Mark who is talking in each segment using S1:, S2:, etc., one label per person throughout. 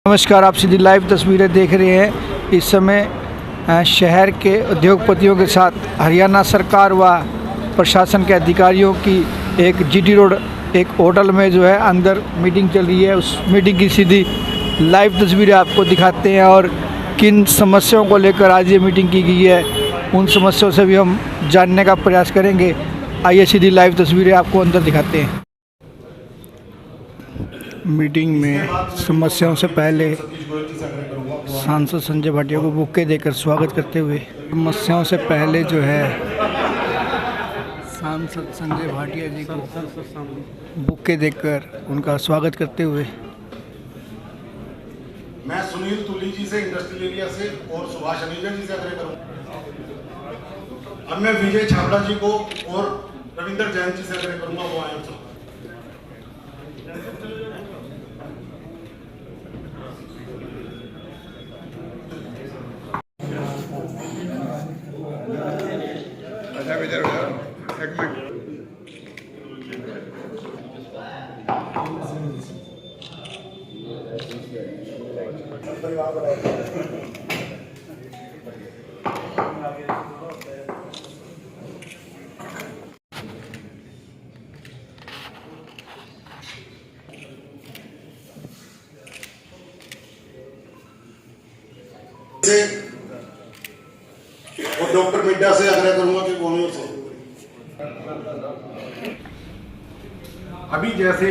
S1: नमस्कार, आप सीधी लाइव तस्वीरें देख रहे हैं। इस समय शहर के उद्योगपतियों के साथ हरियाणा सरकार व प्रशासन के अधिकारियों की एक जीटी रोड एक होटल में जो है अंदर मीटिंग चल रही है। उस मीटिंग की सीधी लाइव तस्वीरें आपको दिखाते हैं और किन समस्याओं को लेकर आज ये मीटिंग की गई है उन समस्याओं से भी हम जानने का प्रयास करेंगे। आइए सीधी लाइव तस्वीरें आपको अंदर दिखाते हैं। मीटिंग में समस्याओं से पहले सांसद संजय भाटिया को बुके देकर स्वागत करते हुए समस्याओं से पहले जो है सांसद संजय भाटिया जी को बुके देकर उनका स्वागत करते हुए
S2: मैं सुनील तुली जी से इंडस्ट्रियल एरिया से और सुभाष अनिल जी से आग्रह करूंगा। अब मैं विजय छाबड़ा जी को और रविंद्र जैन जी से आग्रह करूंगा, वो आए। और डॉक्टर मिड्डा से आग्रह करूंगा कि वो से अभी जैसे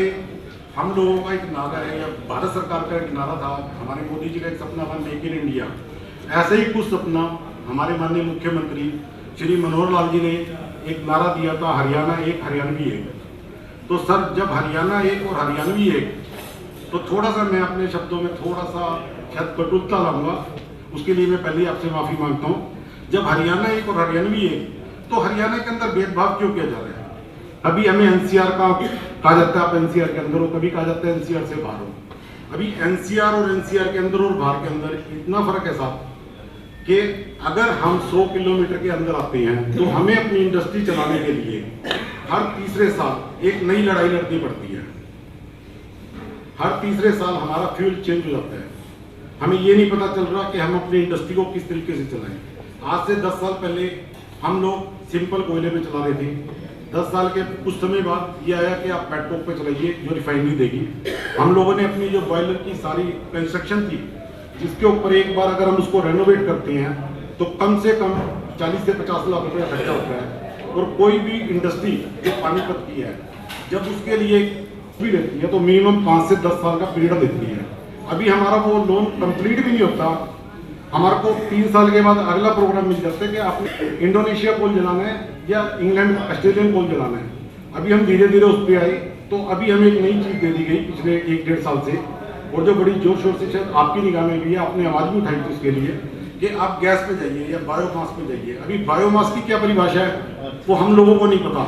S2: हम लोगों का एक नारा है या भारत सरकार का एक नारा था, हमारे मोदी जी का एक सपना था मेक इन इंडिया, ऐसे ही कुछ सपना हमारे माननीय मुख्यमंत्री श्री मनोहर लाल जी ने एक नारा दिया था, हरियाणा एक हरियाणवी एक। तो सर, जब हरियाणा एक और हरियाणवी एक, तो थोड़ा सा मैं अपने शब्दों में थोड़ा सा शायद कटुता लाऊंगा, उसके लिए मैं पहले आपसे माफी मांगता हूँ। जब हरियाणा एक और हरियाणवी एक, तो हरियाणा के अंदर भेदभाव क्यों किया जा रहा है? अभी हमें एनसीआर का कहा जाता है, आप एनसीआर के अंदर हो, कभी कहा जाता है एनसीआर से बाहर हो। अभी एनसीआर और एनसीआर के अंदर और बाहर के अंदर इतना फर्क है साहब कि अगर हम 100 किलोमीटर के अंदर आते हैं तो हमें अपनी इंडस्ट्री चलाने के लिए हर तीसरे साल एक नई लड़ाई लड़नी पड़ती है। हर तीसरे साल हमारा फ्यूल चेंज हो जाता है। हमें ये नहीं पता चल रहा कि हम अपनी इंडस्ट्री को किस तरीके से चलाएं। आज से 10 साल पहले हम लोग सिंपल कोयले में चला रहे थे। 10 साल के कुछ समय बाद ये आया कि आप पेट्रोल पे चलाइए जो रिफाइनरी देगी। हम लोगों ने अपनी जो बॉयलर की सारी कंस्ट्रक्शन थी, जिसके ऊपर एक बार अगर हम उसको रेनोवेट करते हैं तो कम से कम 40 से 50 लाख रुपये खर्चा होता है। और कोई भी इंडस्ट्री जो पानीपत की है, जब उसके लिए भी लेती है तो मिनिमम 5 से 10 साल का पीरियड देती है। अभी हमारा वो लोन कंप्लीट भी नहीं होता, हमारे को 3 साल के बाद अगला प्रोग्राम मिल जाता है कि आपने इंडोनेशिया कोल जलाना है या इंग्लैंड ऑस्ट्रेलियन कोल जलाना है। अभी हम धीरे धीरे उस पर आए, तो अभी हमें एक नई चीज़ दे दी गई पिछले 1-1.5 साल से, और जो बड़ी जोर शोर से शायद आपकी निगाह में भी है, आपने आवाज़ भी उठाई थी उसके लिए कि आप गैस पे जाइए या बायोमास पे जाइए। अभी बायोमास की क्या परिभाषा है वो हम लोगों को नहीं पता,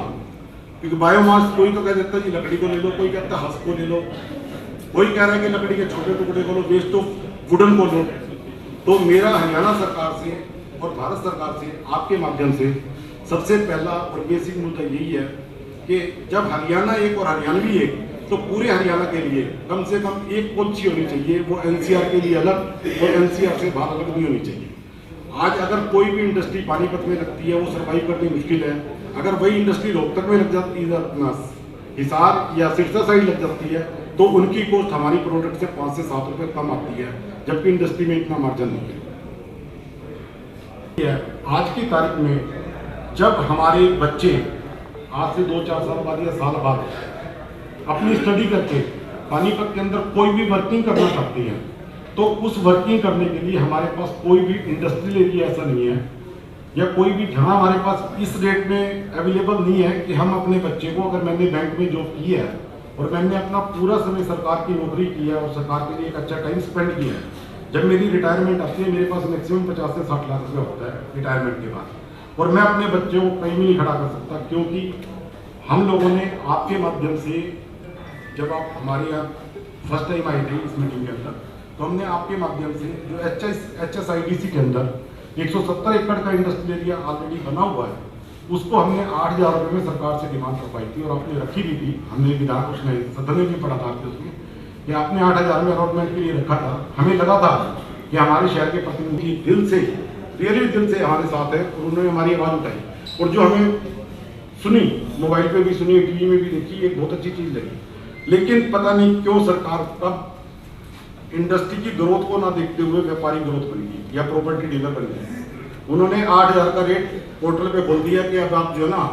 S2: क्योंकि बायोमास कोई तो कह देता है कि लकड़ी को ले लो, कोई कहता है हंस को ले लो, कोई कह रहा है कि लकड़ी के छोटे टुकड़े को लो, वेस्ट ऑफ वुडन को लो। तो मेरा हरियाणा सरकार से और भारत सरकार से आपके माध्यम से सबसे पहला और बेसिक मुद्दा यही है कि जब हरियाणा एक और हरियाणवी एक, तो पूरे हरियाणा के लिए कम से कम एक पॉलिसी होनी चाहिए, वो एनसीआर के लिए अलग और एनसीआर से बाहर अलग नहीं होनी चाहिए। आज अगर कोई भी इंडस्ट्री पानीपत में लगती है वो सर्वाइव करनी मुश्किल है। अगर वही इंडस्ट्री रोहतक में लग जाती है, हिसार या सिरसा साइड लग जाती है, तो उनकी कॉस्ट हमारी प्रोडक्ट से 5 से 7 रुपये कम आती है, जबकि इंडस्ट्री में इतना मार्जिन नहीं है। आज की तारीख में जब हमारे बच्चे आज से 2-4 साल बाद या साल बाद अपनी स्टडी करके पानीपत के अंदर कोई भी वर्किंग करना चाहते हैं, तो उस वर्किंग करने के लिए हमारे पास कोई भी इंडस्ट्रियल एरिया ऐसा नहीं है या कोई भी जहाँ हमारे पास इस रेट में अवेलेबल नहीं है कि हम अपने बच्चे को, अगर मैंने बैंक में जॉब की है और मैंने अपना पूरा समय सरकार की नौकरी की है और सरकार के लिए एक अच्छा टाइम स्पेंड किया है, जब मेरी रिटायरमेंट आती है मेरे पास मैक्सिमम 50 से 60 लाख रुपये होता है रिटायरमेंट के बाद, और मैं अपने बच्चों को कहीं भी नहीं खड़ा कर सकता। क्योंकि हम लोगों ने आपके माध्यम से, जब आप हमारे यहाँ फर्स्ट टाइम आए थे इस मीटिंग के अंदर, तो हमने आपके माध्यम से जो HSIDC के अंदर 170 एकड़ का इंडस्ट्रियल एरिया ऑलरेडी बना हुआ है, उसको हमने 8,000 रुपये में सरकार से डिमांड करवाई थी और आपने रखी भी थी। हमने विधान उसमें सदन में भी पढ़ा था उसमें कि आपने 8,000 में अलॉटमेंट के लिए रखा था, हमें लगा था कि हमारे शहर के प्रतिनिधि दिल से, रियली दिल से हमारे साथ है और उन्होंने हमारी आवाज़ उठाई और जो हमें सुनी, मोबाइल पे भी सुनी, टीवी में भी देखी, एक बहुत अच्छी चीज़ लगी। लेकिन पता नहीं क्यों सरकार तब इंडस्ट्री की ग्रोथ को ना देखते हुए व्यापारी ग्रोथ बन गई या प्रॉपर्टी डीलर बन गए। उन्होंने 8,000 का रेट पोर्टल पे बोल दिया कि अब आप जो है ना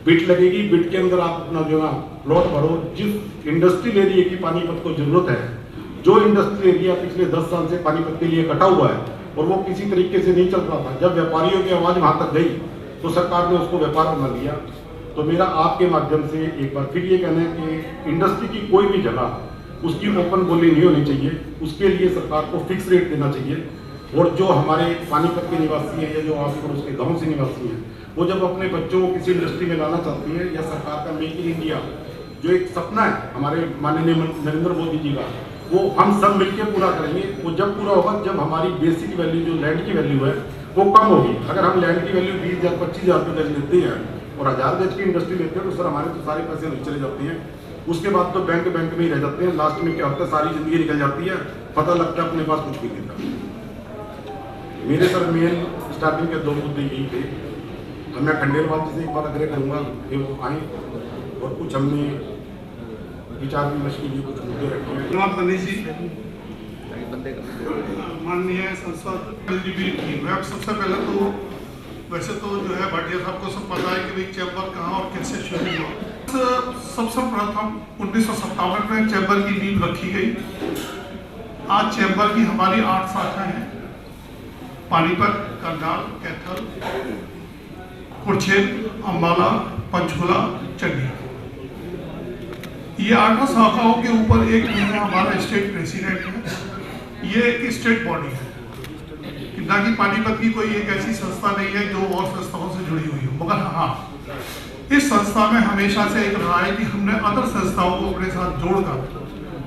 S2: बिट लगेगी, बिट के अंदर आप अपना जो है ना प्लॉट भरो। जिस इंडस्ट्रियल एरिया की पानीपत को जरूरत है, जो इंडस्ट्रियल एरिया पिछले 10 साल से पानीपत के लिए कटा हुआ है और वो किसी तरीके से नहीं चल रहा था, जब व्यापारियों की आवाज़ वहाँ तक गई तो सरकार ने उसको व्यापार बना दिया। तो मेरा आपके माध्यम से एक बार फिर ये कहना है कि इंडस्ट्री की कोई भी जगह उसकी ओपन बोली नहीं होनी चाहिए, उसके लिए सरकार को फिक्स रेट देना चाहिए। और जो हमारे पानीपत के निवासी हैं या जो आस पड़ोस के गाँव से निवासी हैं, वो जब अपने बच्चों को किसी इंडस्ट्री में लाना चाहती है या सरकार का मेक इन इंडिया जो एक सपना है हमारे माननीय नरेंद्र मोदी जी का, वो हम सब मिलकर पूरा करेंगे। वो जब पूरा होगा जब हमारी बेसिक वैल्यू जो लैंड की वैल्यू है वो कम होगी। अगर हम लैंड की वैल्यू 20,000 25,000 रुपये गज लेते हैं और 1,000 गज की इंडस्ट्री लेते हैं तो सर हमारे तो सारे पैसे नहीं चले जाते हैं। उसके बाद तो बैंक में ही रह जाते हैं। लास्ट में क्या होता है, सारी जिंदगी निकल जाती है, पता लगता है अपने पास कुछ भी नहीं था। मेरे सर मेन स्टार्टिंग के 2 मुद्दे यही थे। अब मैं खंडेलवाल जी से एक बार आग्रह करूँगा कि वो आएँ और कुछ हमने विचार विमर्श के लिए कुछ मुद्दे रखे हैं।
S3: धन्यवाद गणेश जी। माननीय सांसद मैं सबसे पहले तो वैसे तो जो है भाटिया साहब को सब पता है कि भाई चैम्बर कहाँ और कैसे शुरू हुआ। सबसे प्रथम 1957 में चैम्बर की नींव रखी गई। आज चैम्बर की हमारी 8 शाखाएं हैं, पानीपत, करनाल, कैथल, कुरुक्षेत्र, अम्बाला, पंचकुला, चंडीगढ़। ये 8 शाखाओं के ऊपर एक हमारा स्टेट प्रेसिडेंट है। ये एक स्टेट बॉडी है, ना कि पानीपत की कोई एक ऐसी संस्था नहीं है जो और संस्थाओं से जुड़ी हुई हो। मगर हाँ, इस संस्था में हमेशा से एक रहा है कि हमने अदर संस्थाओं को अपने साथ जोड़कर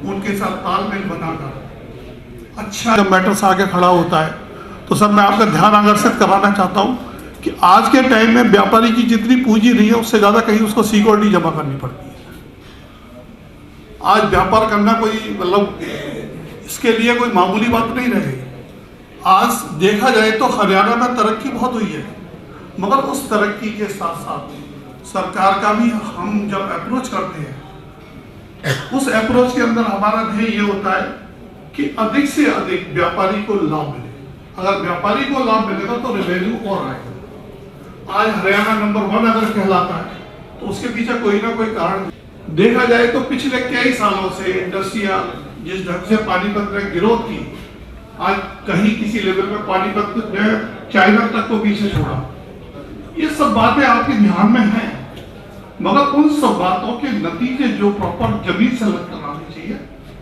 S3: उनके साथ तालमेल बनाकर अच्छा जब मैटर्स आगे खड़ा होता है तो सर मैं आपका ध्यान आकर्षित कराना चाहता हूँ कि आज के टाइम में व्यापारी की जितनी पूंजी नहीं है उससे ज़्यादा कहीं उसको सिक्योरिटी जमा करनी पड़ती है। आज व्यापार करना कोई मतलब इसके लिए कोई मामूली बात नहीं रह गई। आज देखा जाए तो हरियाणा में तरक्की बहुत हुई है, मगर उस तरक्की के साथ साथ सरकार का भी हम जब अप्रोच करते हैं, उस अप्रोच के अंदर हमारा ध्येय ये होता है कि अधिक से अधिक व्यापारी को लाभ मिले। अगर व्यापारी को लाभ मिलेगा तो रेवेन्यू और आएगा। आज हरियाणा नंबर 1 अगर कहलाता है तो उसके पीछे कोई ना कोई कारण। देखा जाए तो पिछले कई सालों से इंडस्ट्रियां जिस ढंग से पानीपत में ग्रोथ की, आज कहीं किसी लेवल में पानीपत ने चाइना तक को पीछे छोड़ा। ये सब बातें आपके ध्यान में हैं, मगर उन सब बातों के नतीजे जो प्रॉपर जमीन से लगकर आने चाहिए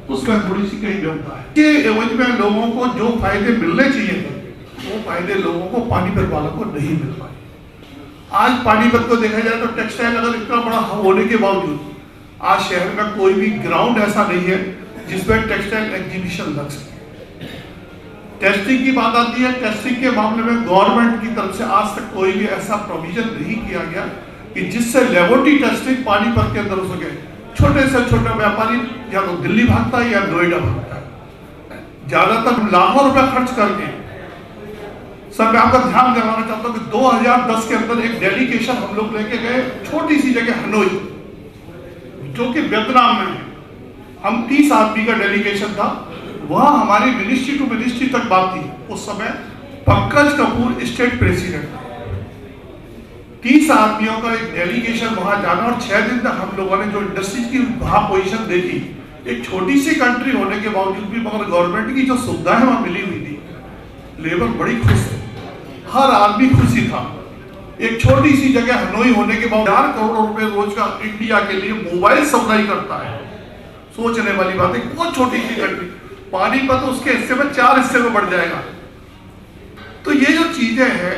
S3: उसमें थोड़ी सी कहीं व्यवधा है। के एवज में लोगों को जो फायदे मिलने चाहिए थे वो फायदे लोगों को पानीपत वालों को नहीं मिल पाए। आज पानीपत को देखा जाए तो टेक्सटाइल अगर इतना बड़ा होने के बावजूद आज शहर में कोई भी ग्राउंड ऐसा नहीं है जिसमें टेक्सटाइल एग्जीबिशन लग सके। टेस्टिंग की बात आती है, टेस्टिंग के मामले में गवर्नमेंट की तरफ से आज तक कोई भी ऐसा प्रोविजन नहीं किया गया कि जिससे लेबोरेटरी टेस्टिंग पानीपत के अंदर हो सके। छोटे से छोटा व्यापारी या तो दिल्ली भागता है या नोएडा भागता है, ज्यादातर लाखों रुपए खर्च करके। सर मैं आपका ध्यान दिलाना चाहता हूँ कि 2010 के अंदर एक डेलीगेशन हम लोग लेके गए छोटी सी जगह हनोई, जो कि वियतनाम में है। हम 30 आदमी का डेलीगेशन था। वहां हमारी मिनिस्ट्री टू मिनिस्ट्री तक बात थी। उस समय पंकज कपूर स्टेट प्रेसिडेंट, 30 आदमियों का एक डेलीगेशन वहां जाना और 6 दिन तक हम लोगों ने जो इंडस्ट्री की वहां पोजीशन देखी, एक छोटी सी कंट्री होने के बावजूद भी मगर गवर्नमेंट की जो सुविधाएं वहां मिली हुई थी, लेबर बड़ी खुश है, हर आदमी खुशी था। एक छोटी सी जगह हनोई होने के बाद 4 करोड़ रुपए रोज का इंडिया के लिए मोबाइल सप्लाई करता है। सोचने वाली बात है, बहुत छोटी सी कंट्री। पानीपत उसके हिस्से में 4 हिस्से में बढ़ जाएगा। तो ये जो चीजें हैं,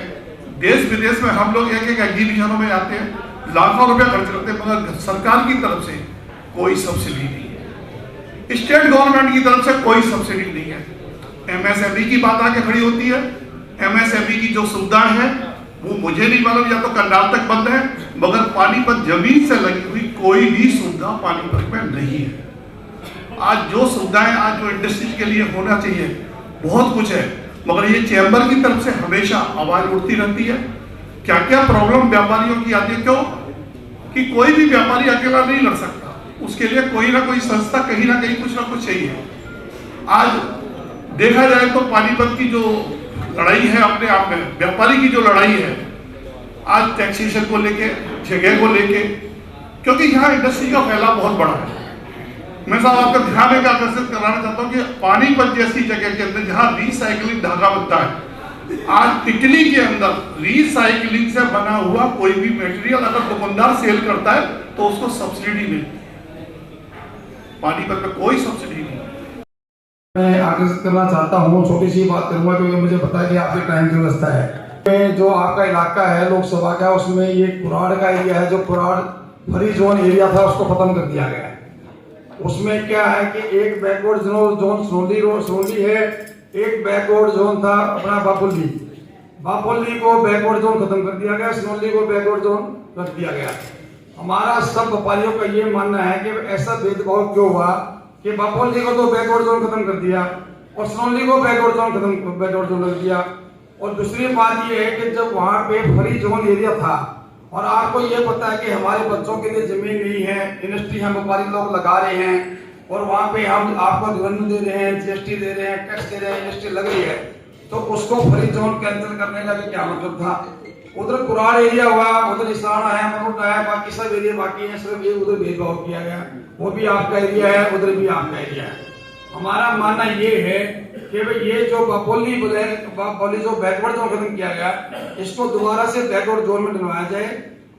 S3: देश विदेश में हम लोग एक एग्जीबिशनों में जाते हैं, लाखों रुपए खर्च करते हैं, मगर सरकार की तरफ से कोई सब्सिडी नहीं है, स्टेट गवर्नमेंट की तरफ से कोई सब्सिडी नहीं है। एमएसएमई की बात आके खड़ी होती है। एमएसएमई की जो सुविधाएं हैं वो मुझे नहीं मालूम, या तो करनाल तक बंद है, मगर पानीपत जमीन से लगी हुई कोई भी सुविधा पानीपत में नहीं है। आज जो सुविधाएं आज जो इंडस्ट्री के लिए होना चाहिए बहुत कुछ है, मगर ये चैम्बर की तरफ से हमेशा आवाज उठती रहती है। क्या क्या प्रॉब्लम व्यापारियों की आती है, क्यों कि कोई भी व्यापारी अकेला नहीं लड़ सकता, उसके लिए कोई ना कोई संस्था कहीं ना कहीं कुछ ना कुछ चाहिए। आज देखा जाए तो पानीपत की जो लड़ाई है अपने आप में, व्यापारी की जो लड़ाई है आज टैक्सेशन को लेके, जगह को लेके, क्योंकि यहाँ इंडस्ट्री का फैलाव बहुत बड़ा है। मैं साहब आपका ध्यान एक आकर्षित कराना चाहता हूँ कि पानीपत जैसी जगह के अंदर जहाँ रिसाइकलिंग धागा बनता है, आज इटली के अंदर रिसाइकलिंग से बना हुआ कोई भी मटेरियल अगर दुकानदार सेल करता है तो उसको सब्सिडी मिलती है। पानीपत में कोई सब्सिडी नहीं।
S4: मैं आकर्षित करना चाहता हूँ, छोटी सी बात करूंगा क्योंकि मुझे पता है कि आपके टाइम की व्यवस्था है। जो आपका इलाका है लोकसभा का, उसमें ये कुराड़ का एरिया है, जो कुराड़ फ्री जोन एरिया था उसको खत्म कर दिया गया है। उसमें क्या है कि एक बैकवर्ड जोन सोनली है, एक बैकवर्ड जोन था अपना बापुल्ली को बैकवर्ड जोन खत्म कर दिया गया, सोनली को बैकवर्ड जोन रख दिया गया। हमारा सब व्यापारियों का ये मानना है कि ऐसा भेदभाव क्यों हुआ कि बापुल्ली को तो बैकवर्ड जोन खत्म कर दिया और सोनली को बैकवर्ड जोन रख दिया। और दूसरी बात ये है कि जब वहाँ पे फ्री जोन एरिया था और आपको ये पता है कि हमारे बच्चों के लिए जमीन नहीं है, इंडस्ट्री हम व्यापारी लोग लगा रहे हैं और वहाँ पे हम आपको रेवेन्यू दे रहे हैं, जीएसटी दे रहे हैं, टैक्स दे रहे हैं, इंडस्ट्री लग रही है, तो उसको फ्री जोन कैंसिल करने का भी क्या मतलब था। उधर कुराड़ एरिया हुआ, उधर इसाना है, मरोटा है, बाकी सब एरिया बाकी है, सिर्फ ये उधर भेदभाव किया गया, वो भी आपका एरिया है, उधर भी आपका एरिया है। हमारा मानना ये है कि भाई ये जो बापोली जो बैकवर्ड जोन खत्म किया गया, इसको दोबारा से बैकवर्ड जोन में डलवाया जाए।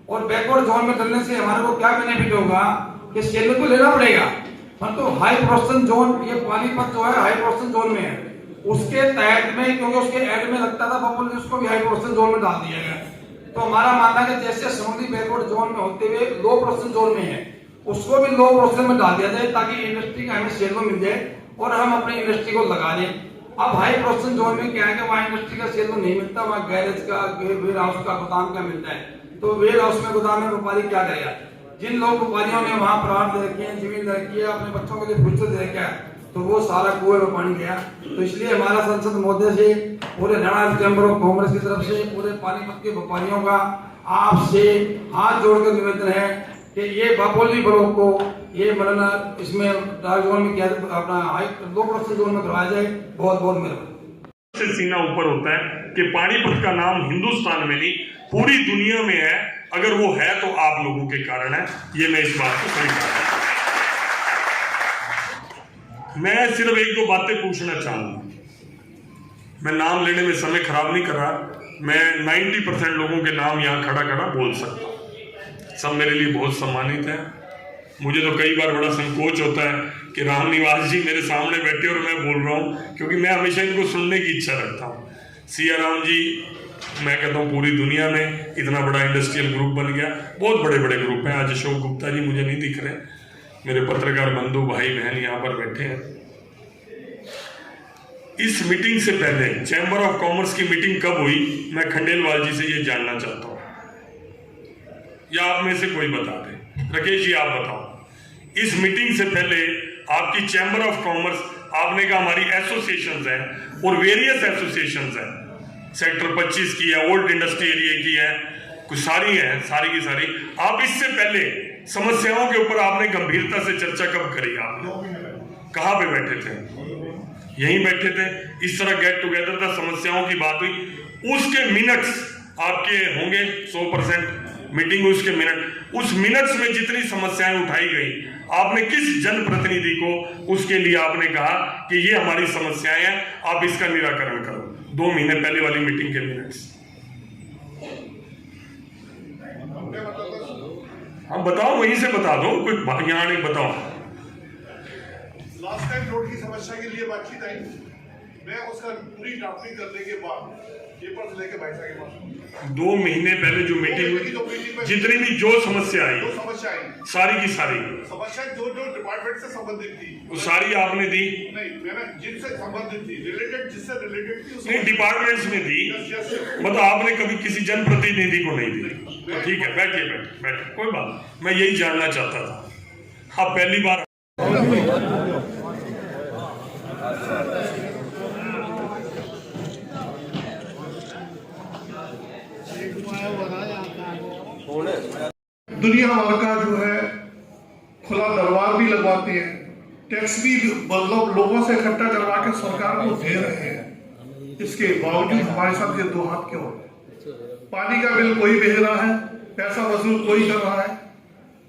S4: और बैकवर्ड जोन में डलने से हमारे को क्या बेनिफिट होगा कि सेल को लेना पड़ेगा, परंतु हाई प्रोडक्शन जोन, ये पानीपत जो है हाई प्रोडक्शन जोन में है, उसके तहत में, क्योंकि उसके एड में लगता था बापोली, उसको भी हाई प्रोडक्शन जोन में डाल दिया गया। तो हमारा मानना है कि जैसे सोनली बैकवर्ड जोन में होते हुए लो प्रोडक्शन जोन में है, उसको भी लो प्रोडक्शन में डाल दिया जाए ताकि इंडस्ट्री का हमें सेल मिल जाए और हम अपनी इंडस्ट्री को लगा लें। अब हाई प्रोडक्शन जोन में क्या है कि वहाँ इंडस्ट्री का सेल नहीं मिलता, वहाँ गैरेज का, वेयर हाउस का, गोदाम का मिलता है। तो वेयर हाउस में, गोदाम में व्यापारी क्या करेगा। जिन लोग व्यापारियों ने वहाँ प्लाट दे रखे हैं, जमीन दे रखी है, अपने बच्चों के लिए फ्यूचर दे रखा है, तो वो सारा कुएं में पानी गया। तो इसलिए हमारा संसद महोदय से, पूरे हरियाणा चैम्बर ऑफ कॉमर्स की तरफ से, पूरे पानीपत के व्यापारियों का आपसे हाथ जोड़कर निवेदन है कि ये बापोली ब्लॉक को ये मरना इसमें डार्क जोन में क्या अपना हाई लो प्रोडक्शन जोन में करवाया जाए। बहुत बहुत मेहरबानी।
S5: से सीना ऊपर होता है कि पानीपत का नाम हिंदुस्तान में नहीं पूरी दुनिया में है। अगर वो है तो आप लोगों के कारण है, ये मैं इस बात को स्वीकार करता हूं। मैं सिर्फ एक दो बातें पूछना चाहूंगा, मैं नाम लेने में समय खराब नहीं कर रहा, मैं 90% लोगों के नाम यहाँ खड़ा बोल सकता हूँ, सब मेरे लिए बहुत सम्मानित है। मुझे तो कई बार बड़ा संकोच होता है कि रामनिवास जी मेरे सामने बैठे और मैं बोल रहा हूँ, क्योंकि मैं हमेशा इनको सुनने की इच्छा रखता हूँ। सिया राम जी, मैं कहता हूँ पूरी दुनिया में इतना बड़ा इंडस्ट्रियल ग्रुप बन गया, बहुत बड़े बड़े ग्रुप हैं। आज अशोक गुप्ता जी मुझे नहीं दिख रहे, मेरे पत्रकार बंधु भाई बहन यहाँ पर बैठे हैं। इस मीटिंग से पहले चैम्बर ऑफ कॉमर्स की मीटिंग कब हुई, मैं खंडेलवाल जी से ये जानना चाहता हूँ, या आप में से कोई बता दे। राकेश जी आप बताओ, इस मीटिंग से पहले आपकी चैम्बर ऑफ कॉमर्स, आपने कहा हमारी एसोसिएशंस हैं और वेरियस एसोसिएशंस हैं, सेक्टर 25 की है, ओल्ड इंडस्ट्री एरिया की है, कुछ सारी है, सारी की सारी। आप इससे पहले समस्याओं के ऊपर आपने गंभीरता से चर्चा कब करी? आपने कहाँ पे बैठे थे? यहीं बैठे थे, इस तरह गेट टुगेदर था, समस्याओं की बात हुई, उसके मिनट्स आपके होंगे 100% मीटिंग, उसके मिनट, उस मिनट्स में जितनी समस्याएं उठाई गई, आपने किस जनप्रतिनिधि को उसके लिए आपने कहा कि ये हमारी समस्याएं हैं, आप इसका निराकरण करो? 2 महीने पहले वाली मीटिंग के मिनट्स हम बताओ, वहीं से बता दो, कोई यहाँ नहीं बताओ।
S3: लास्ट टाइम रोड की समस्या के लिए बातचीत आई, मैं उसका पूरी ड्राफ्टिंग करने के बाद पेपर से लेके भाई साहब के पास
S5: 2 महीने पहले जो मीटिंग हुई, जितनी भी जो समस्या आई, सारी की सारी
S3: समस्या जो डिपार्टमेंट से संबंधित थी,
S5: वो सारी आपने दी?
S3: नहीं, मैंने जिनसे संबंधित थी, रिलेटेड, जिससे रिलेटेड थी,
S5: नहीं, डिपार्टमेंट्स में दी, मतलब आपने कभी किसी जनप्रतिनिधि को नहीं दी? तो ठीक है, बैठिए, कोई बात, मैं यही जानना चाहता था। आप पहली बार
S3: दुनिया भर का जो है खुला दरबार भी लगवाते हैं, टैक्स भी मतलब लोगों से इकट्ठा करवा के सरकार को दे रहे हैं। इसके बावजूद हमारे साथ ये दो हाथ क्यों है? पानी का बिल कोई भेज रहा है, पैसा वसूल कोई कर रहा है,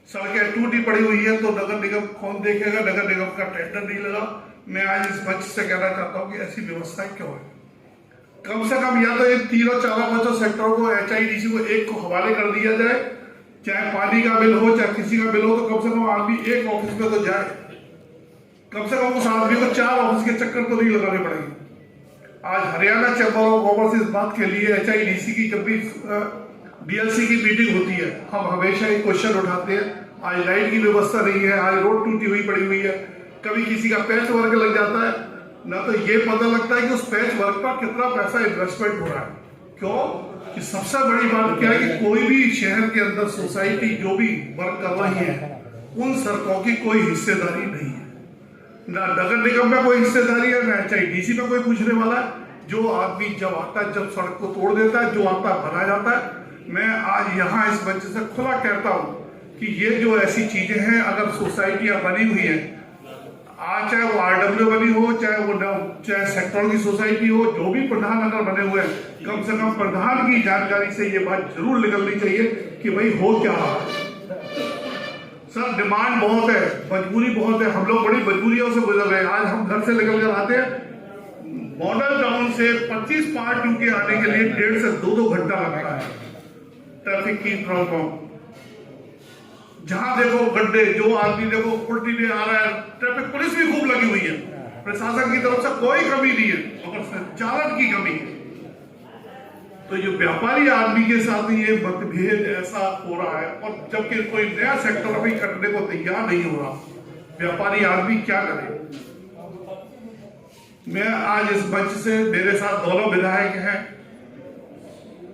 S3: सड़कें टूटी पड़ी हुई है तो नगर निगम कौन देखेगा? नगर निगम का टेंडर नहीं लगा। मैं आज इस मंच से कहना चाहता हूँ कि ऐसी व्यवस्था क्यों है? कम से कम या तो इन तीनों चारों पांचों सेक्टरों को HIDC को एक को हवाले कर दिया जाए, चाहे पानी का बिल हो चाहे किसी का बिल हो, तो कम से कम आदमी एक ऑफिस में तो जाए। कम से कम उस आदमी को 4 ऑफिस के चक्कर तो नहीं लगाने पड़ेंगे। आज हरियाणा चैंबर ऑफ कॉमर्स इस बात के लिए HIDC की जब भी DLC की मीटिंग होती है, हम हमेशा एक क्वेश्चन उठाते हैं। आज लाइट की व्यवस्था नहीं है, आज रोड टूटी हुई पड़ी हुई है, कभी किसी का पैच वर्क लग जाता है ना, तो ये पता लगता है कि उस पैच वर्क पर कितना पैसा इन्वेस्टमेंट हो रहा है। क्यों कि सबसे बड़ी बात क्या है कि कोई भी शहर के अंदर सोसाइटी जो भी वर्क कर रही है, उन सड़कों की कोई हिस्सेदारी नहीं है, ना नगर निगम में कोई हिस्सेदारी है, ना HIDC में कोई पूछने वाला है। जो आदमी जब आता है, जब सड़क को तोड़ देता है, जो आता है बना जाता है। मैं आज यहाँ इस मंच से खुला कहता हूँ कि ये जो ऐसी चीजें हैं, अगर सोसाइटियां बनी हुई है, आज चाहे वो RW बनी हो, चाहे सेक्टर की सोसाइटी हो, जो भी प्रधान अगर बने हुए हैं, कम से कम प्रधान की जानकारी से ये बात जरूर निकलनी चाहिए कि भाई हो क्या रहा है। सर डिमांड बहुत है, मजबूरी बहुत है, हम लोग बड़ी मजबूरियों से गुजर रहे हैं। आज हम घर से निकल कर आते हैं, मॉडल टाउन से 25 पार्ट 2 के आने के लिए 1.5 से 2 घंटा लगता है ट्रैफिक की प्रॉब्लम। जहां देखो गड्ढे, जो आदमी देखो उल्टी में आ रहा है, ट्रैफिक पुलिस भी खूब लगी हुई है, प्रशासन की तरफ से कोई कमी नहीं है, मगर संचालन की कमी है। तो ये व्यापारी आदमी के साथ ये मतभेद ऐसा हो रहा है, और जबकि कोई नया सेक्टर अभी करने को तैयार नहीं हो रहा, व्यापारी आदमी क्या करे? मैं आज इस मंच से, मेरे साथ दोनों विधायक हैं,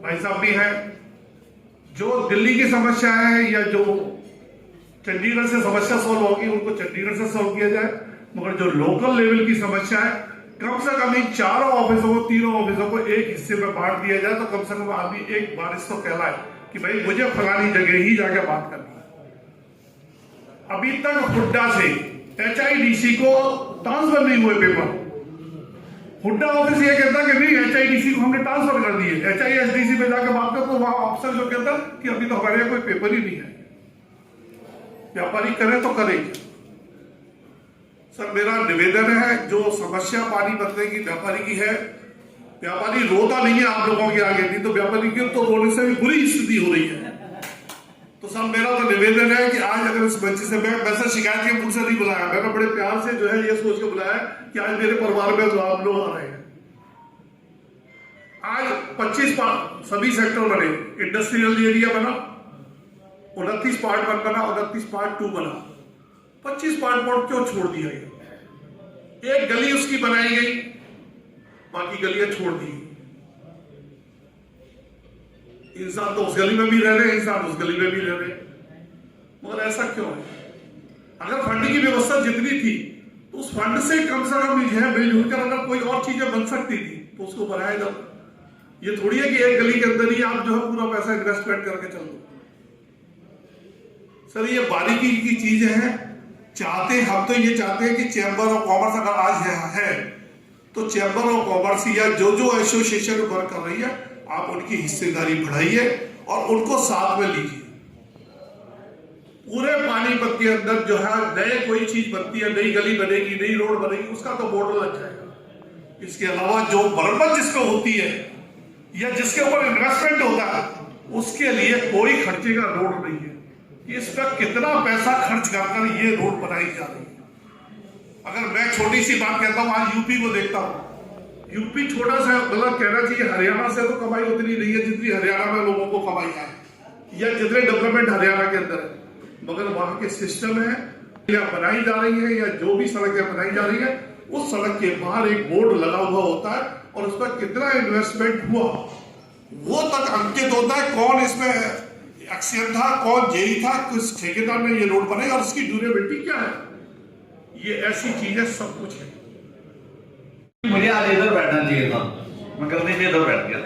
S3: भाई साहब भी हैं, जो दिल्ली की समस्या है या जो चंडीगढ़ से समस्या सॉल्व होगी उनको चंडीगढ़ से सॉल्व किया जाए, मगर जो लोकल लेवल की समस्या है, कम से कम इन 4 ऑफिसों को, 3 ऑफिसों को एक हिस्से में बांट दिया जाए, तो कम से कम आदमी एक बारिश तो कहलाए कि भाई मुझे फलानी जगह ही जाके बात करनी है। अभी तक हुड्डा से HIDC को ट्रांसफर नहीं हुए पेपर। हुड्डा ऑफिस ये कहता कि नहीं, HIDC को हमने ट्रांसफर कर दिए। HISDC पे जाकर बात करते तो वहां ऑफिसर जो कहता कि अभी तो हमारे यहाँ कोई पेपर ही नहीं है। व्यापारी करे तो करेंगे। सर मेरा निवेदन है, जो समस्या पानी बदलने की व्यापारी की है, व्यापारी रोता नहीं है आप लोगों के आगे, नहीं तो व्यापारी की तो रोने से भी बुरी स्थिति हो रही है। तो सर मेरा तो निवेदन है कि आज अगर इस मंच से, मैं वैसे शिकायत के मुझसे नहीं बुलाया, मैंने बड़े प्यार से जो है ये सोच के बुलाया कि आज मेरे परिवार में तो आप लोग आ रहे हैं। आज 25 पार्ट सभी सेक्टर बने, इंडस्ट्रियल एरिया बना, 29 पार्ट 1 बना, 29 पार्ट 2 बना, 25 पार्ट 1 क्यों छोड़ दिया गया? एक गली उसकी बनाई गई, बाकी गलियां छोड़ दी। इंसान तो उस गली में भी रह रहे, इंसान उस गली में भी रह रहे, मगर ऐसा क्यों है? अगर फंड की व्यवस्था जितनी थी तो उस फंड से कम से कम मिलजुल कर अगर कोई और चीजें बन सकती थी तो उसको बनाया जाता। ये थोड़ी है कि एक गली के अंदर ही आप जो है पूरा पैसा इन्वेस्टमेंट करके चल दो। सर ये बारीकी की चीजें हैं। चाहते हम तो ये चाहते हैं कि चैम्बर ऑफ कॉमर्स अगर आज है तो चैम्बर ऑफ कॉमर्स या जो जो एसोसिएशन वर्क कर रही है, आप उनकी हिस्सेदारी बढ़ाइए और उनको साथ में लीजिए। पूरे पानीपत के अंदर जो है नए कोई चीज बनती है, नई गली बनेगी, नई रोड बनेगी, उसका तो बोर्ड लग जाएगा। इसके अलावा जो मरम्मत जिसको होती है या जिसके ऊपर इन्वेस्टमेंट होता है, उसके लिए कोई खर्चे का रोड नहीं है। इस पर कितना पैसा खर्च कर ये रोड बनाई जा रही है। अगर मैं छोटी सी बात कहता हूं, आज यूपी को देखता हूं, यूपी छोटा सा, मतलब कहना चाहिए हरियाणा से तो कमाई उतनी नहीं है जितनी हरियाणा में लोगों को कमाई है, या जितने डेवलपमेंट हरियाणा के अंदर है, मगर वहां के सिस्टम है या बनाई जा रही है या जो भी सड़कें बनाई जा रही है, उस सड़क के बाहर एक बोर्ड लगा हुआ होता है और उस पर कितना इन्वेस्टमेंट हुआ वो तक अंकित होता है। कौन इसमें एक्शन था, कौन जेई था, किस ठेकेदार ने ये रोड बनाई और उसकी ड्यूरेबिलिटी क्या है। ये ऐसी चीजें सब कुछ है।
S6: मुझे आज इधर बैठना चाहिए था, मैं गलती से इधर बैठ गया।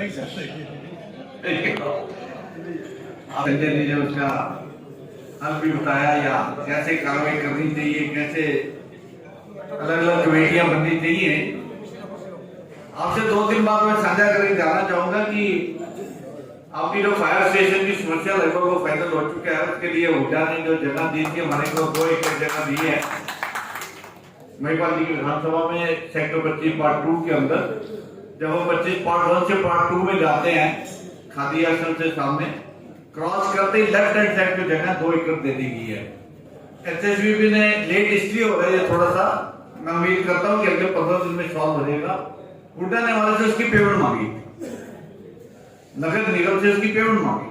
S6: संजय जी ने उसका हल भी बताया, या कैसे कार्रवाई करनी चाहिए, कैसे अलग अलग कमेटियां बननी चाहिए। आपसे 2-3 बात मैं साझा करके जाना चाहूंगा कि आपकी जो फायर स्टेशन की समस्या लगभग वो फाइनल हो चुका है। उसके लिए ऊर्जा ने जो जगह दी थी हमारे को 2 एकड़ जगह दी है महिपाल जी की विधानसभा में, सेक्टर 25 पार्ट 2 के अंदर। जब हम 25 पार्ट 1 से पार्ट 2 में जाते हैं, खादी आश्रम से सामने क्रॉस करते ही लेफ्ट हैंड साइड पे जगह 2 एकड़ दे दी गई है। एसएसबी ने लेट इसलिए हो रही है थोड़ा सा, मैं उम्मीद करता हूँ कि अगले 15 दिन में सॉल्व हो जाएगा। ऊर्जा ने हमारे से उसकी पेमेंट मांगी, नगर निगम से उसकी पेमेंट मांगी।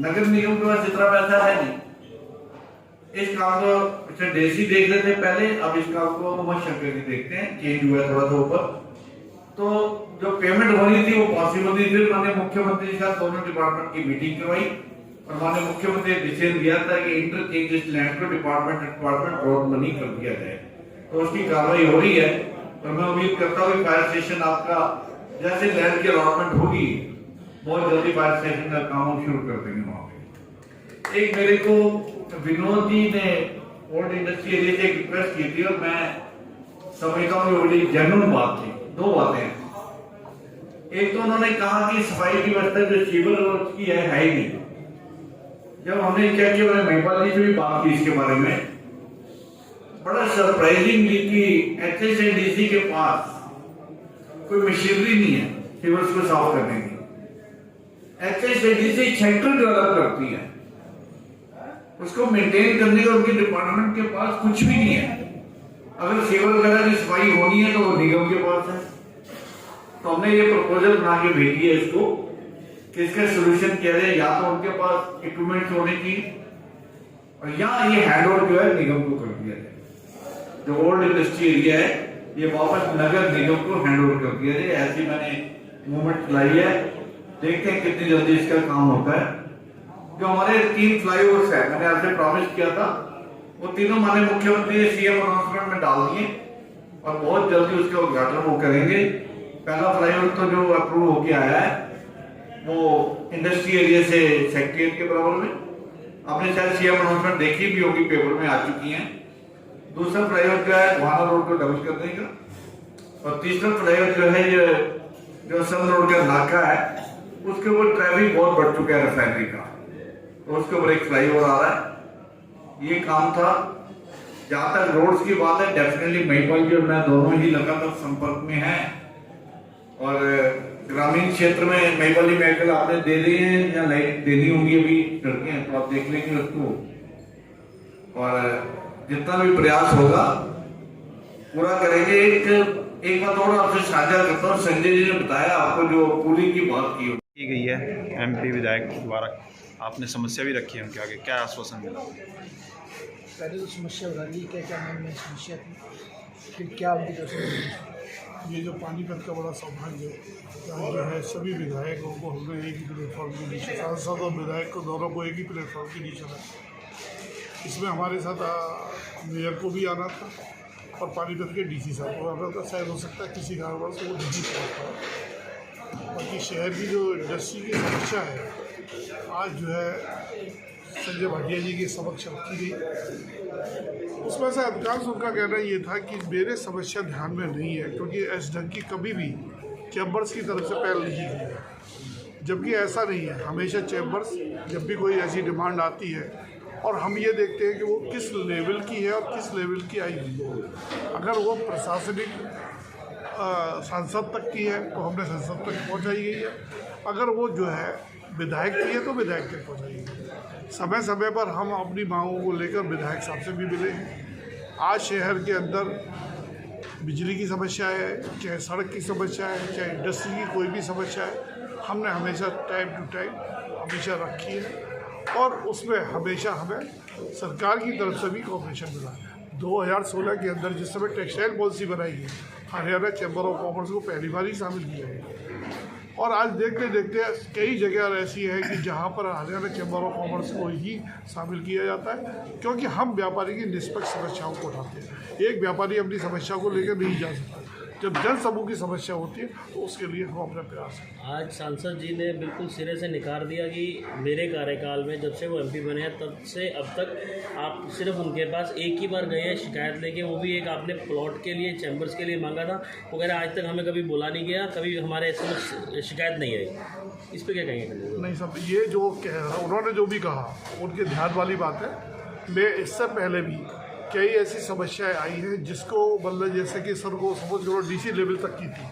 S6: नगर निगम के पास इतना पैसा है नहीं। इस काम को डेसी देख रहे थे पहले, अब इस काम को मोहम्मद शंकर जी देखते हैं, चेंज हुआ थोड़ा सा ऊपर। तो जो पेमेंट हो रही थी वो पॉसिबल नहीं। फिर माननीय मुख्यमंत्री के साथ दोनों डिपार्टमेंट की मीटिंग करवाई और माननीय मुख्यमंत्री ने डिसीजन दिया था कि इंटर चेंज इस लैंड को डिपार्टमेंट रोड मनी कर दिया जाए। तो उसकी कार्रवाई हो रही है और मैं उम्मीद करता हूँ कि फायर स्टेशन आपका जैसे लैंड की अलॉटमेंट होगी बहुत जल्दी फायर स्टेशन का काम शुरू कर देंगे वहां पे। एक मेरे को विनोद जी ने ओल्ड इंडस्ट्री एरिया से एक रिक्वेस्ट की थी और मैं समझता हूँ बड़ी जेन्युइन बात थी। 2 बातें हैं। एक तो उन्होंने कहा कि सफाई की व्यवस्था जो सीवर की है ही नहीं। जब हमने क्या किया, मैंने महिपाल जी से भी बात की इसके बारे में, बड़ा सरप्राइजिंगली कि एचएसएनडीसी के पास कोई मशीनरी नहीं है सीवर्स को साफ करने की। एचएसएनडीसी सेंटर डेवलप करती है, उसको मेंटेन करने का उनके डिपार्टमेंट के पास कुछ भी नहीं है। अगर सीवर वगैरह की सफाई होनी है तो वो निगम के पास है। तो हमने ये प्रपोजल बना के भेजी है इसको कि इसका सोल्यूशन किया जाए। या तो उनके पास इक्विपमेंट होने की और या ये हैंड ओवर जो है निगम को कर दिया जाए। जो ओल्ड इंडस्ट्री एरिया है ये वापस नगर निगम को हैंड ओवर कर दिया जाए। ऐसी मैंने मूवमेंट चलाई है, देखते हैं कितनी जल्दी इसका काम होता है। जो हमारे 3 फ्लाईओवर्स है, मैंने आपसे प्रॉमिस किया था, वो तीनों माननीय मुख्यमंत्री ने सीएम अनाउंसमेंट में डाल दिए और बहुत जल्दी उसका उद्घाटन वो करेंगे। पहला फ्लाईओवर तो जो अप्रूव होके आया है वो इंडस्ट्री एरिया से सेक्रेटरिएट के बराबर में, आपने शायद सीएम अनाउंसमेंट देखी भी होगी, पेपर में आ चुकी है। दूसरा फ्लाईओवर जो है भाना रोड को डबल कर देगा और तीसरा फ्लाईओवर जो है ये जो सन रोड का नाका है उसके ऊपर ट्रैफिक बहुत बढ़ चुका है रिफाइनरी का, तो उसके ऊपर एक फ्लाईओवर आ रहा है। ये काम था। जहां तक रोड्स की बात है, डेफिनेटली महिपाल जी और मैं दोनों ही लगातार संपर्क में हैं और ग्रामीण क्षेत्र में महिपाल जी मेडिकल आपने दे दी है या लाइट देनी होगी, अभी सड़कें तो आप देख लेंगे उसको और जितना भी प्रयास होगा पूरा करेंगे। एक बात और आपसे साझा करता हूँ, संजय जी ने बताया आपको जो पुलिंग की बात की
S7: गई है एमपी विधायक द्वारा, आपने समस्या भी रखी है उनके आगे, क्या आश्वासन मिला?
S1: पहले तो समस्या बता दी क्या क्या मन में समस्या थी, फिर क्या उनकी तरफ से।
S3: ये जो पानीपत का बड़ा सौभाग्य जो है, सभी विधायकों को हमने एक ही प्लेटफॉर्म के नीचे, सांसद और विधायक को दोनों को एक ही प्लेटफॉर्म के नीचे रखा। इसमें हमारे साथ मेयर को भी आना था और पानीपत के डीसी साहब को आना था। शायद हो सकता है किसी कारणवश से वो डीसी साहब। बाकी शहर की जो इंडस्ट्री की समस्या है आज जो है संजय भाटिया जी के समक्ष रखी गई। उसमें से अधिकांश उनका कहना ये था कि मेरे समस्या ध्यान में नहीं है, क्योंकि इस ढंग की कभी भी चैम्बर्स की तरफ से पहल नहीं की है, जबकि ऐसा नहीं है। हमेशा चैम्बर्स जब भी कोई ऐसी डिमांड आती है और हम ये देखते हैं कि वो किस लेवल की है और किस लेवल की आई हुई है। अगर वो प्रशासनिक सांसद तक की है तो हमने संसद तक पहुंचाई गई है, अगर वो जो है विधायक की है तो विधायक तक पहुंचाई गई है। समय समय पर हम अपनी मांगों को लेकर विधायक साहब से भी मिले हैं। आज शहर के अंदर बिजली की समस्या है, चाहे सड़क की समस्या है, चाहे इंडस्ट्री की कोई भी समस्या है, हमने हमेशा टाइम टू टाइम हमेशा रखी है और उसमें हमेशा हमें सरकार की तरफ से भी कोऑपरेशन मिला है। 2016 के अंदर जिस समय टेक्सटाइल पॉलिसी बनाई गई, हरियाणा चैम्बर ऑफ कॉमर्स को पहली बार ही शामिल किया गया और आज देखते देखते कई जगह ऐसी है कि जहां पर हरियाणा चैम्बर ऑफ कॉमर्स को ही शामिल किया जाता है, क्योंकि हम व्यापारी की निष्पक्ष समस्याओं को उठाते हैं। एक व्यापारी अपनी समस्या को लेकर नहीं जा सकता, जब जन समूह की समस्या होती है तो उसके लिए हम अपना प्रयास हैं।
S8: आज सांसद जी ने बिल्कुल सिरे से नकार दिया कि मेरे कार्यकाल में जब से वो एमपी बने हैं तब से अब तक आप सिर्फ उनके पास एक ही बार गए हैं शिकायत लेके, वो भी एक आपने प्लॉट के लिए, चैम्बर्स के लिए मांगा था। वो कह रहे आज तक हमें कभी बुला नहीं गया, कभी हमारे ऐसे शिकायत नहीं आई। इस पर क्या कहेंगे?
S3: नहीं सब ये जो कह रहा उन्होंने जो भी कहा उनके ध्यान वाली बात है। मैं इससे पहले भी कई ऐसी समस्याएं आई हैं जिसको मतलब जैसे कि सर को समझ करो डीसी लेवल तक की थी,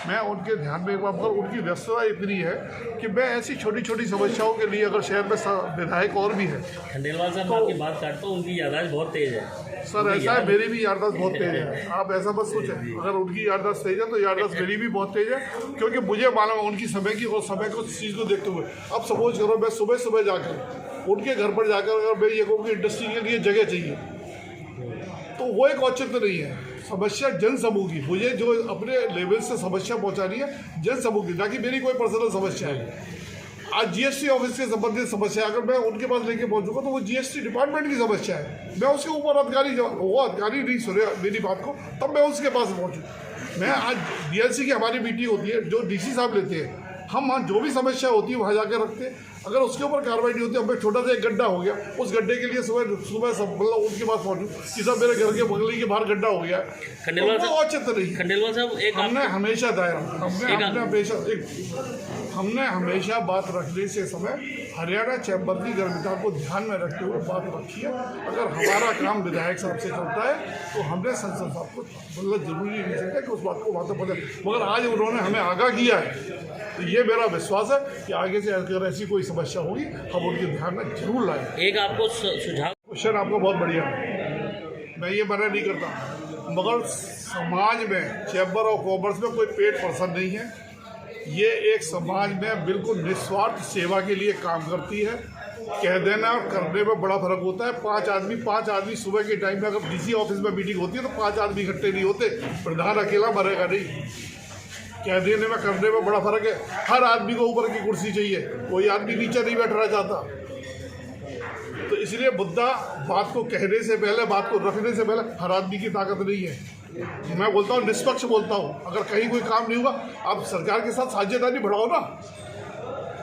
S3: मैं उनके ध्यान में एक बार मगर उनकी व्यस्तता इतनी है कि मैं ऐसी छोटी छोटी समस्याओं के लिए अगर शहर में विधायक और भी है।
S8: खंडेलवाल साहब तो, आपकी बात काटता हूँ, उनकी याददाश्त बहुत तेज है
S3: सर। ऐसा है मेरी भी याददाश्त बहुत तेज है, आप ऐसा मत सोचें। अगर उनकी याददाश्त तेज है तो याददाश्त मेरी भी बहुत तेज है, क्योंकि मुझे मालूम है उनकी समय की और समय को चीज़ को देखते हुए। अब सपोज करो मैं सुबह सुबह जाकर उनके घर पर जाकर अगर मैं ये कहूँ कि इंडस्ट्री के लिए जगह चाहिए तो वो एक औचित्य नहीं है। समस्या जन समूह की, मुझे जो अपने लेवल से समस्या पहुंचानी है जन समूह की, ना कि मेरी कोई पर्सनल समस्या है। आज जीएसटी ऑफिस से संबंधित समस्या अगर मैं उनके पास लेके पहुंचूंगा तो वो जीएसटी डिपार्टमेंट की समस्या है। मैं उसके ऊपर अधिकारी, वो अधिकारी नहीं सुने मेरी बात को, तब मैं उसके पास पहुंचूँ। मैं आज डीएलसी की हमारी मीटिंग होती है, जो डीसी साहब लेते हैं, हम जो भी समस्या होती है वहाँ जाकर रखते हैं। अगर उसके ऊपर कार्रवाई नहीं होती, हमें छोटा सा एक गड्ढा हो गया, उस गड्ढे के लिए सुबह मतलब उनके पास पहुंचूं कि सब मेरे घर के बगली के बाहर गड्ढा हो गया।
S8: खंडेलवाल साहब, खंडेलवाल साहब एक
S3: हमने हमेशा हमने हमेशा बात रखने से समय हरियाणा चैम्बर की गर्मिता को ध्यान में रखते हुए बात रखी है। अगर हमारा काम विधायक साहब से चलता है तो हमने संसद साहब को मतलब जरूरी नहीं सकता कि उस बात को वहाँ तक पता, मगर आज उन्होंने हमें आगाह किया है तो ये मेरा विश्वास है कि आगे से अगर ऐसी कोई समस्या होगी हम उनके ध्यान में जरूर लाएंगे।
S8: एक आपको सुझाव,
S3: क्वेश्चन आपका बहुत बढ़िया है, मैं ये मना नहीं करता, मगर समाज में चैम्बर ऑफ कॉमर्स में कोई पेड पर्सन नहीं है। ये एक समाज में बिल्कुल निस्वार्थ सेवा के लिए काम करती है। कह देना और करने में बड़ा फर्क होता है। पांच आदमी सुबह के टाइम में अगर डीसी ऑफिस में मीटिंग होती है तो 5 आदमी इकट्ठे नहीं होते, प्रधान अकेला मरेगा नहीं। कह देने में करने में बड़ा फर्क है। हर आदमी को ऊपर की कुर्सी चाहिए, कोई आदमी नीचे नहीं बैठना चाहता। तो इसलिए मुद्दा बात को कहने से पहले, बात को रखने से पहले हर आदमी की ताकत नहीं है। मैं बोलता हूँ, निष्पक्ष बोलता हूँ, अगर कहीं कोई काम नहीं हुआ आप सरकार के साथ साझेदारी बढ़ाओ ना।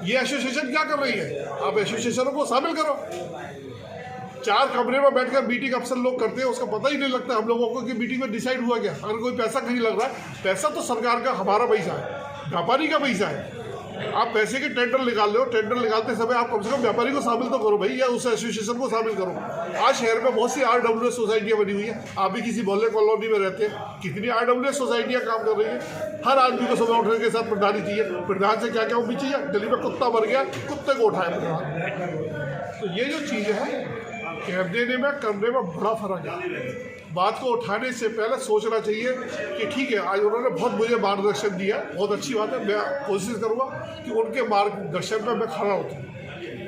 S3: ये एसोसिएशन क्या कर रही है, आप एसोसिएशनों को शामिल करो। 4 कमरे में बैठकर मीटिंग अक्सर लोग करते हैं, उसका पता ही नहीं लगता हम लोगों को कि मीटिंग में डिसाइड हुआ क्या। अगर कोई पैसा कहीं लग रहा है, पैसा तो सरकार का, हमारा पैसा है, व्यापारी का पैसा है। आप पैसे के टेंडर निकाल रहे हो, टेंडर निकालते समय आप कम से कम व्यापारी को शामिल तो करो भाई, या उस एसोसिएशन को शामिल करो। आज शहर में बहुत सी RWS सोसाइटियाँ बनी हुई हैं, आप भी किसी मोहल्ले कॉलोनी में रहते हैं, कितनी RWS सोसाइटियाँ काम कर रही हैं। हर आदमी को सुबह उठने के साथ प्रधानी चाहिए, प्रधान से क्या क्या भी चाहिए। दिल्ली में कुत्ता मर गया, कुत्ते को उठाए प्रधान। तो ये जो चीज़ है, कह देने में करने में बड़ा फर्क है। बात को उठाने से पहले सोचना चाहिए कि ठीक है, आज उन्होंने बहुत मुझे मार्गदर्शन दिया, बहुत अच्छी बात है, मैं कोशिश करूँगा कि उनके मार्गदर्शन में मैं खड़ा होता।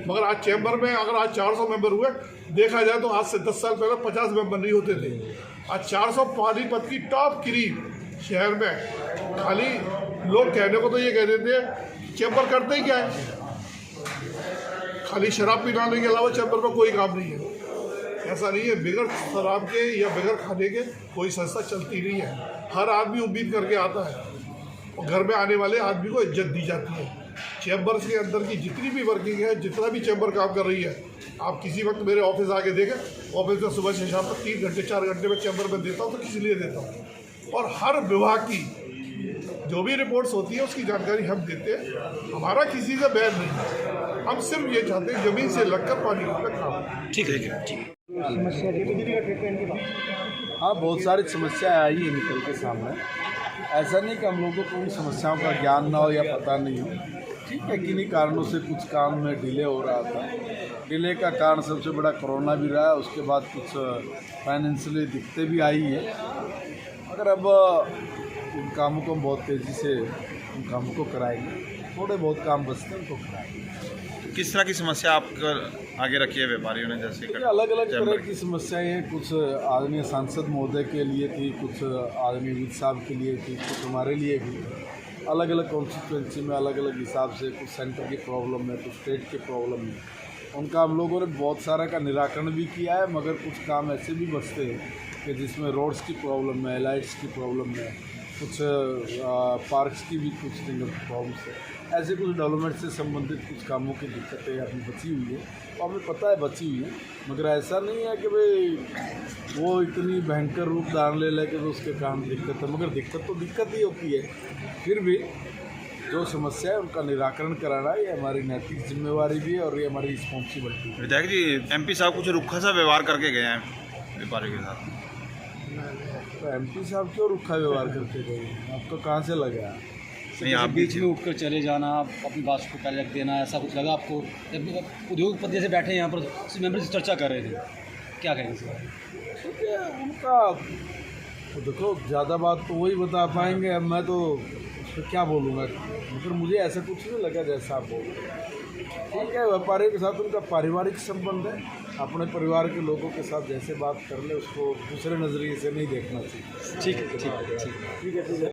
S3: मगर आज चैम्बर में अगर आज 400 मेंबर हुए, देखा जाए तो आज से 10 साल पहले 50 मेंबर नहीं होते थे। आज 400 पानीपत की टॉप क्रीम शहर में। खाली लोग कहने को तो ये कह देते हैं चैम्बर करते ही क्या है, खाली शराब पिलाने के अलावा चैम्बर में कोई काम नहीं है। ऐसा नहीं है, बगैर शराब के या बगैर खाने के कोई संस्था चलती नहीं है। हर आदमी उम्मीद करके आता है और घर में आने वाले आदमी को इज्जत दी जाती है। चैम्बर के अंदर की जितनी भी वर्किंग है, जितना भी चैम्बर काम कर रही है, आप किसी वक्त मेरे ऑफिस आके देखें, ऑफिस में सुबह से शाम तक 3 घंटे 4 घंटे में चैम्बर में देता हूँ। तो किस लिए देता हूँ, और हर विभाग की जो भी रिपोर्ट्स होती है उसकी जानकारी हम देते हैं। हमारा किसी से बैर नहीं है, हम सिर्फ ये चाहते हैं ज़मीन से लगकर पानी तक काम।
S7: ठीक है।
S9: हाँ, बहुत सारी समस्याएं आई है निकल के सामने। ऐसा नहीं कि हम लोगों को उन समस्याओं का ज्ञान ना हो या पता नहीं हो। ठीक है, किन्हीं कारणों से कुछ काम में डिले हो रहा था। डिले का कारण सबसे बड़ा कोरोना भी रहा है, उसके बाद कुछ फाइनेंशियली दिक्कतें भी आई है। अगर अब उन कामों को हम बहुत तेज़ी से उन कामों को कराएंगे, थोड़े बहुत काम बचते हैं उनको कराएंगे।
S7: किस तरह की समस्या आप आगे रखी है व्यापारियों ने? जैसे
S9: अलग अलग तरह की समस्याएं हैं। कुछ आदरणीय सांसद महोदय के लिए थी, कुछ आदरणीय वित्त साहब के लिए थी, कुछ हमारे लिए भी। अलग अलग कॉन्स्टिट्यूंसी में अलग अलग हिसाब से, कुछ सेंटर की प्रॉब्लम है, कुछ स्टेट की प्रॉब्लम है। उनका हम लोगों ने बहुत सारा का निराकरण भी किया है, मगर कुछ काम ऐसे भी बचते हैं कि जिसमें रोड्स की प्रॉब्लम है, लाइट्स की प्रॉब्लम है, कुछ पार्क्स की भी कुछ सिंगल फॉर्म्स है, ऐसे कुछ डेवलपमेंट से संबंधित कुछ कामों की दिक्कतें अभी बची हुई है, और हमें पता है बची हुई है, मगर ऐसा नहीं है कि भाई वो इतनी भयंकर रूप धारण ले लेके तो उसके काम दिक्कत है, मगर दिक्कत तो दिक्कत ही होती है। फिर भी जो समस्या है उनका निराकरण कराना ये हमारी नैतिक जिम्मेवारी भी है और ये हमारी रिस्पॉन्सिबिलिटी है।
S7: विधायक जी, एमपी साहब कुछ रुखा सा व्यवहार करके गए हैं व्यापारियों के साथ।
S9: तो एमपी साहब क्यों रुखा व्यवहार करके गए, आपको कहाँ से लगा?
S7: नहीं, आप
S10: बीच में उठकर चले जाना, अपनी बात को पहले रख देना, ऐसा कुछ लगा आपको? उद्योगपति से बैठे यहाँ पर मेंबर से चर्चा कर रहे थे, क्या कहेंगे इस बारे?
S9: ठीक है, उनका तो देखो ज़्यादा बात तो वही बता पाएंगे, अब मैं तो उस पर क्या बोलूँगा, मगर मुझे ऐसा कुछ नहीं लगा जैसा आप बोल रहे हैं। ठीक है, व्यापारियों के साथ उनका पारिवारिक संबंध है, अपने परिवार के लोगों के साथ जैसे बात कर ले उसको दूसरे नज़रिए से नहीं देखना चाहिए।
S10: ठीक है।